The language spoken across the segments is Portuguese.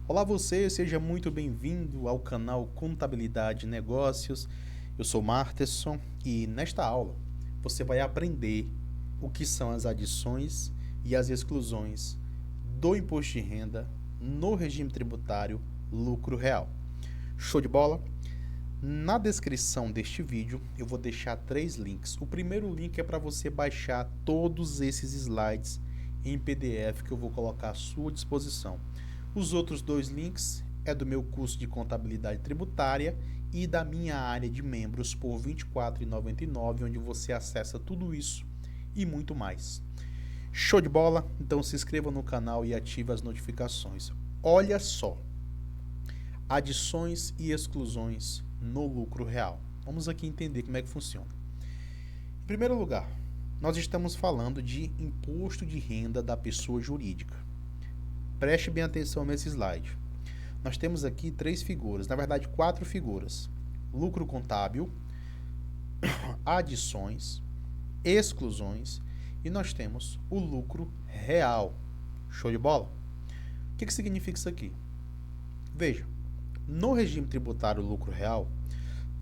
Olá você, seja muito bem-vindo ao canal Contabilidade e Negócios. Eu sou Marterson e nesta aula você vai aprender o que são as adições e as exclusões do imposto de renda no regime tributário lucro real. Show de bola? Na descrição deste vídeo eu vou deixar 3 links. O primeiro link é para você baixar todos esses slides em PDF que eu vou colocar à sua disposição. Os outros 2 links é do meu curso de contabilidade tributária e da minha área de membros por R$ 24,99, onde você acessa tudo isso e muito mais. Show de bola? Então se inscreva no canal e ative as notificações. Olha só, adições e exclusões no lucro real. Vamos aqui entender como é que funciona. Em primeiro lugar, nós estamos falando de imposto de renda da pessoa jurídica. Preste bem atenção nesse slide. Nós temos aqui 3 figuras, na verdade 4 figuras. Lucro contábil, adições, exclusões e nós temos o lucro real. Show de bola? O que significa isso aqui? Veja, no regime tributário lucro real,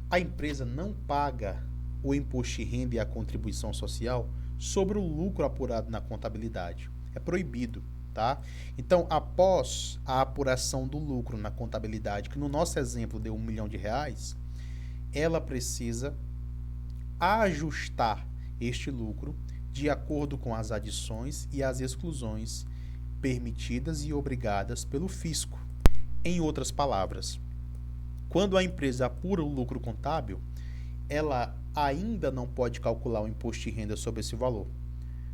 a empresa não paga o imposto de renda e a contribuição social sobre o lucro apurado na contabilidade. É proibido. Tá? Então, após a apuração do lucro na contabilidade, que no nosso exemplo deu R$ 1 milhão, ela precisa ajustar este lucro de acordo com as adições e as exclusões permitidas e obrigadas pelo fisco. Em outras palavras, quando a empresa apura o lucro contábil, ela ainda não pode calcular o imposto de renda sobre esse valor,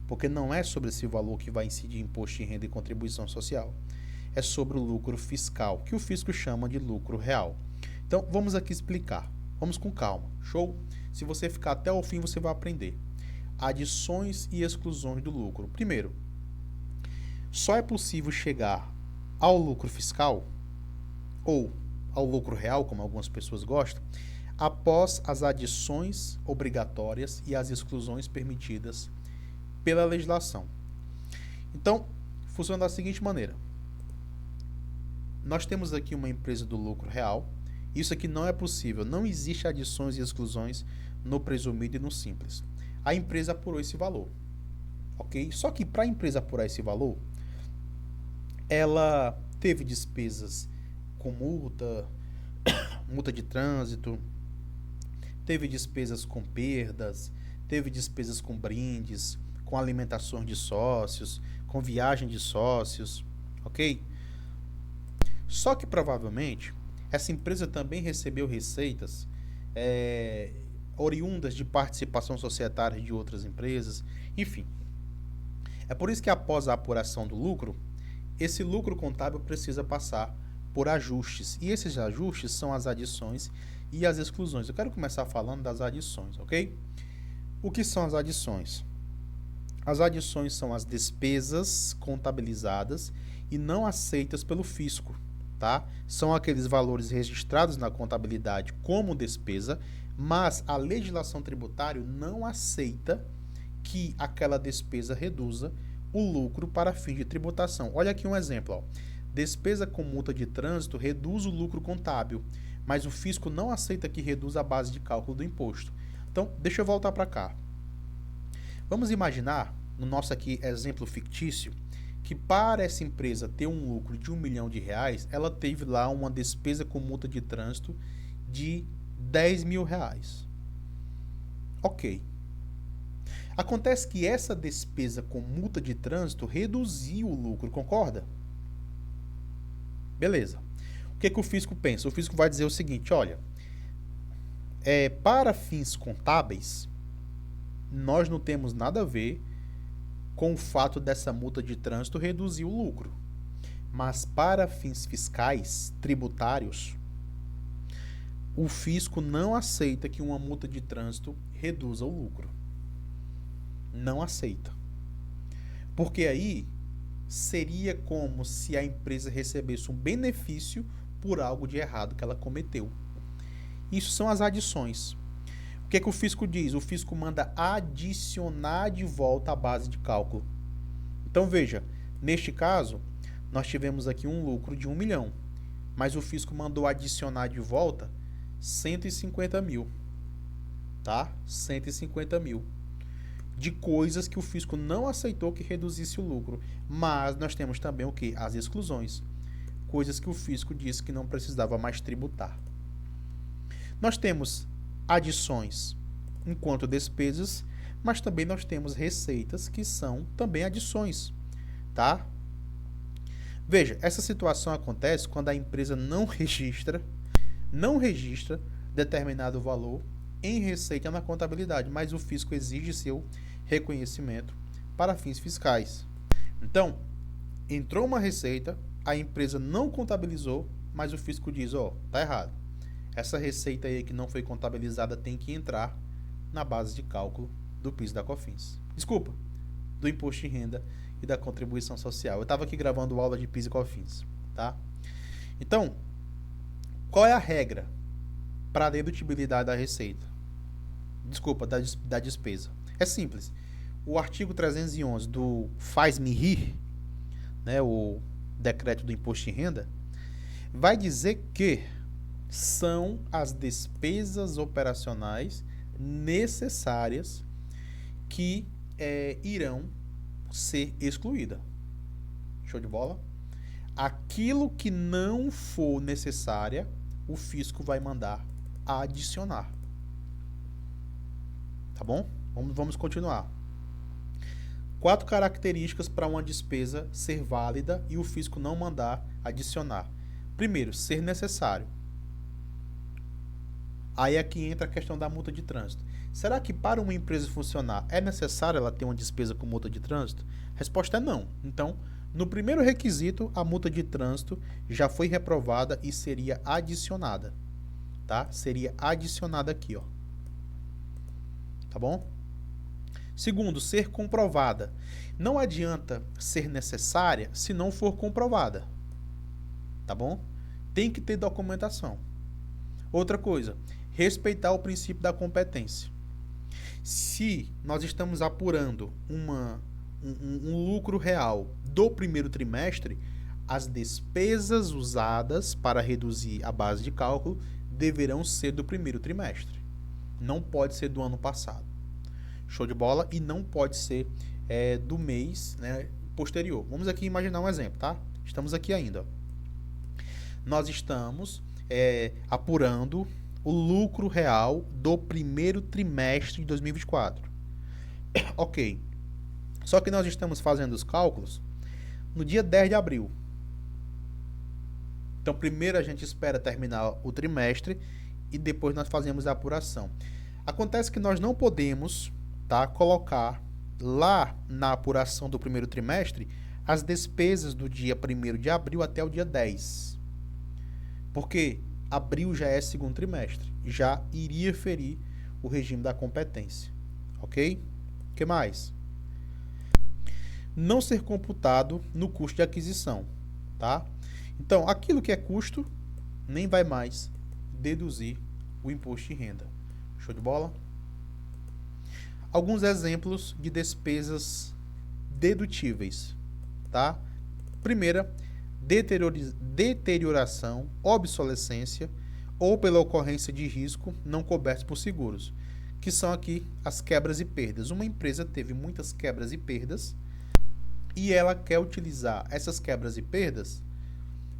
porque não é sobre esse valor que vai incidir imposto de renda e contribuição social. É sobre o lucro fiscal, que o fisco chama de lucro real. Então, vamos aqui explicar. Vamos com calma. Show? Se você ficar até o fim, você vai aprender. Adições e exclusões do lucro. Primeiro, só é possível chegar ao lucro fiscal, ou ao lucro real, como algumas pessoas gostam, após as adições obrigatórias e as exclusões permitidas pela legislação. Então, funciona da seguinte maneira. Nós temos aqui uma empresa do lucro real. Isso aqui não é possível. Não existe adições e exclusões no presumido e no simples. A empresa apurou esse valor. Ok? Só que para a empresa apurar esse valor, ela teve despesas com multa, multa de trânsito, teve despesas com perdas, teve despesas com brindes, com alimentações de sócios, com viagem de sócios, ok? Só que provavelmente essa empresa também recebeu receitas oriundas de participação societária de outras empresas, enfim. É por isso que após a apuração do lucro, esse lucro contábil precisa passar por ajustes. E esses ajustes são as adições e as exclusões. Eu quero começar falando das adições, ok? O que são as adições? As adições são as despesas contabilizadas e não aceitas pelo fisco, tá? São aqueles valores registrados na contabilidade como despesa, mas a legislação tributária não aceita que aquela despesa reduza o lucro para fins de tributação. Olha aqui um exemplo, ó. Despesa com multa de trânsito reduz o lucro contábil, mas o fisco não aceita que reduza a base de cálculo do imposto. Então, deixa eu voltar para cá. Vamos imaginar, no nosso aqui exemplo fictício, que para essa empresa ter um lucro de R$ 1 milhão, ela teve lá uma despesa com multa de trânsito de R$ 10 mil. Ok. Acontece que essa despesa com multa de trânsito reduziu o lucro, concorda? Beleza. O que o fisco pensa? O fisco vai dizer o seguinte, olha, para fins contábeis, nós não temos nada a ver com o fato dessa multa de trânsito reduzir o lucro. Mas para fins fiscais, tributários, o fisco não aceita que uma multa de trânsito reduza o lucro. Não aceita. Porque aí seria como se a empresa recebesse um benefício por algo de errado que ela cometeu. Isso são as adições. O que o fisco diz? O fisco manda adicionar de volta a base de cálculo. Então veja, neste caso, nós tivemos aqui um lucro de 1 milhão, mas o fisco mandou adicionar de volta 150 mil, tá? 150 mil. De coisas que o fisco não aceitou que reduzisse o lucro. Mas nós temos também o quê? As exclusões. Coisas que o fisco disse que não precisava mais tributar. Nós temos adições enquanto despesas, mas também nós temos receitas que são também adições, tá? Veja, essa situação acontece quando a empresa não registra determinado valor em receita na contabilidade, mas o fisco exige seu reconhecimento para fins fiscais. Então, entrou uma receita, a empresa não contabilizou, mas o fisco diz, tá errado. Essa receita aí que não foi contabilizada tem que entrar na base de cálculo do PIS e da COFINS. Desculpa, do Imposto de Renda e da Contribuição Social. Eu estava aqui gravando aula de PIS e COFINS, tá? Então, qual é a regra para a dedutibilidade da receita? Desculpa, da despesa. É simples. O artigo 311 do Faz-me Rir, né, o decreto do Imposto de Renda, vai dizer que são as despesas operacionais necessárias que irão ser excluídas. Show de bola? Aquilo que não for necessária, o fisco vai mandar adicionar. Tá bom? Vamos continuar. 4 características para uma despesa ser válida e o fisco não mandar adicionar. Primeiro, ser necessário. Aí aqui entra a questão da multa de trânsito. Será que para uma empresa funcionar é necessário ela ter uma despesa com multa de trânsito? A resposta é não. Então, no primeiro requisito, a multa de trânsito já foi reprovada e seria adicionada. Tá? Seria adicionada aqui, ó. Tá bom? Segundo, ser comprovada. Não adianta ser necessária se não for comprovada. Tá bom? Tem que ter documentação. Outra coisa, respeitar o princípio da competência. Se nós estamos apurando um lucro real do primeiro trimestre, as despesas usadas para reduzir a base de cálculo deverão ser do primeiro trimestre. Não pode ser do ano passado. Show de bola? E não pode ser do mês, né, posterior. Vamos aqui imaginar um exemplo, tá? Estamos aqui ainda. Ó. Nós estamos apurando o lucro real do primeiro trimestre de 2024. Ok. Só que nós estamos fazendo os cálculos no dia 10 de abril. Então, primeiro a gente espera terminar o trimestre e depois nós fazemos a apuração. Acontece que nós não podemos, tá, colocar lá na apuração do primeiro trimestre as despesas do dia 1º de abril até o dia 10. Porque abril já é segundo trimestre. Já iria ferir o regime da competência. Ok? O que mais? Não ser computado no custo de aquisição. Tá? Então, aquilo que é custo, nem vai mais deduzir o imposto de renda. Show de bola? Alguns exemplos de despesas dedutíveis, tá? Primeira, deterioração, obsolescência ou pela ocorrência de risco não cobertos por seguros, que são aqui as quebras e perdas. Uma empresa teve muitas quebras e perdas e ela quer utilizar essas quebras e perdas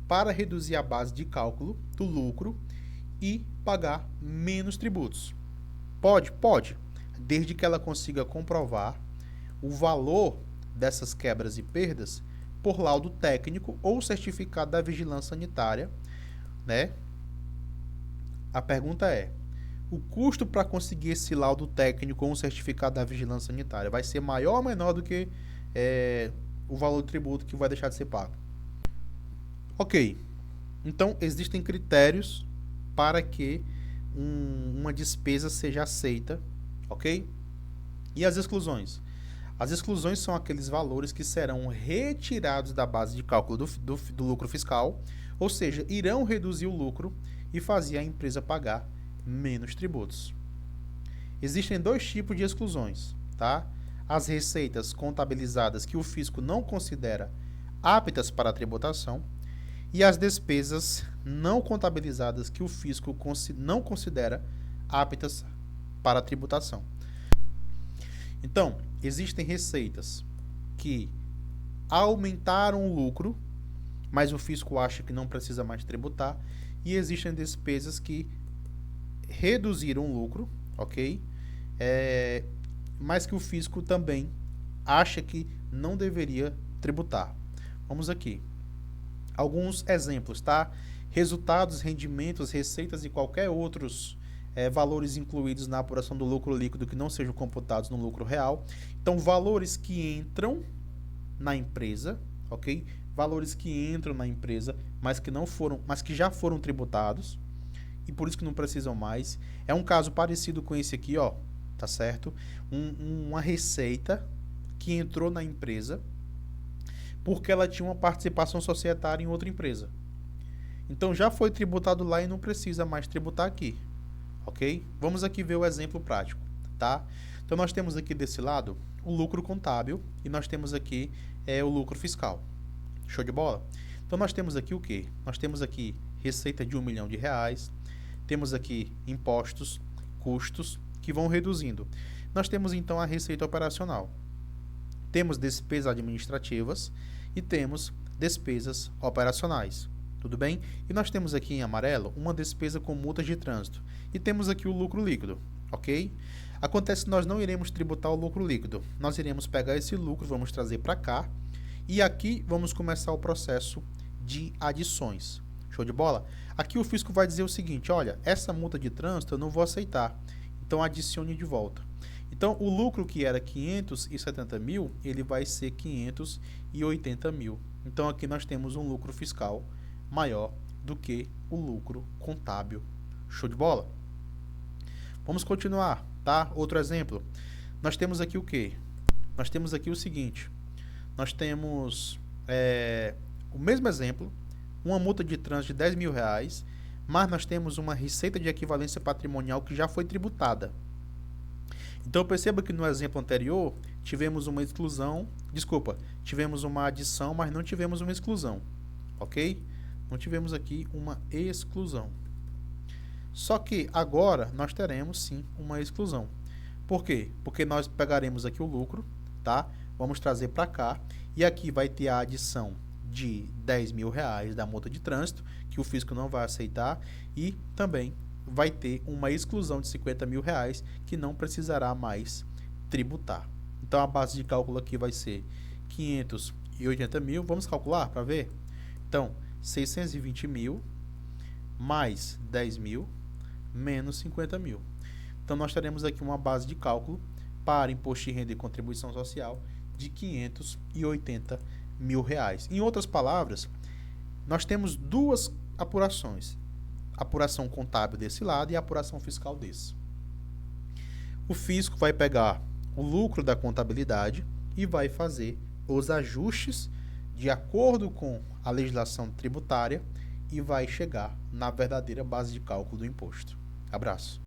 para reduzir a base de cálculo do lucro e pagar menos tributos. Pode? Pode. Desde que ela consiga comprovar o valor dessas quebras e perdas por laudo técnico ou certificado da vigilância sanitária, né? A pergunta é, o custo para conseguir esse laudo técnico ou um certificado da vigilância sanitária vai ser maior ou menor do que o valor do tributo que vai deixar de ser pago? Ok. Então, existem critérios para que uma despesa seja aceita, ok? E as exclusões? As exclusões são aqueles valores que serão retirados da base de cálculo do lucro fiscal, ou seja, irão reduzir o lucro e fazer a empresa pagar menos tributos. Existem 2 tipos de exclusões, tá? As receitas contabilizadas que o fisco não considera aptas para a tributação e as despesas não contabilizadas que o fisco não considera aptas para a tributação. Então, existem receitas que aumentaram o lucro, mas o fisco acha que não precisa mais tributar, e existem despesas que reduziram o lucro, ok? Mas que o fisco também acha que não deveria tributar. Vamos aqui. Alguns exemplos, tá? Resultados, rendimentos, receitas e qualquer outros valores incluídos na apuração do lucro líquido que não sejam computados no lucro real. Então, valores que entram na empresa, ok? Valores que entram na empresa, mas que já foram tributados e por isso que não precisam mais. É um caso parecido com esse aqui, ó, tá certo? Uma receita que entrou na empresa porque ela tinha uma participação societária em outra empresa. Então já foi tributado lá e não precisa mais tributar aqui, ok? Vamos aqui ver o exemplo prático, tá? Então nós temos aqui desse lado o lucro contábil e nós temos aqui o lucro fiscal. Show de bola? Então nós temos aqui o quê? Nós temos aqui receita de R$1 milhão, temos aqui impostos, custos que vão reduzindo. Nós temos então a receita operacional. Temos despesas administrativas e temos despesas operacionais. Tudo bem? E nós temos aqui em amarelo uma despesa com multas de trânsito. E temos aqui o lucro líquido, ok? Acontece que nós não iremos tributar o lucro líquido. Nós iremos pegar esse lucro, vamos trazer para cá. E aqui vamos começar o processo de adições. Show de bola? Aqui o fisco vai dizer o seguinte, olha, essa multa de trânsito eu não vou aceitar. Então adicione de volta. Então o lucro que era 570 mil, ele vai ser 580 mil. Então aqui nós temos um lucro fiscal maior do que o lucro contábil. Show de bola? Vamos continuar, tá? Outro exemplo. Nós temos aqui o quê? Nós temos aqui o seguinte. Nós temos o mesmo exemplo, uma multa de trânsito de R$10 mil, mas nós temos uma receita de equivalência patrimonial que já foi tributada. Então perceba que no exemplo anterior tivemos uma exclusão, tivemos uma adição, mas não tivemos uma exclusão, ok? Não tivemos aqui uma exclusão. Só que agora nós teremos sim uma exclusão. Por quê? Porque nós pegaremos aqui o lucro, tá? Vamos trazer para cá e aqui vai ter a adição de R$10 mil da multa de trânsito, que o fisco não vai aceitar, e também vai ter uma exclusão de R$50 mil que não precisará mais tributar. Então a base de cálculo aqui vai ser 580 mil. Vamos calcular para ver? Então, 620 mil mais 10 mil menos 50 mil. Então nós teremos aqui uma base de cálculo para imposto de renda e contribuição social de 580 mil. Em outras palavras, nós temos duas apurações. Apuração contábil desse lado e a apuração fiscal desse. O fisco vai pegar o lucro da contabilidade e vai fazer os ajustes de acordo com a legislação tributária e vai chegar na verdadeira base de cálculo do imposto. Abraço.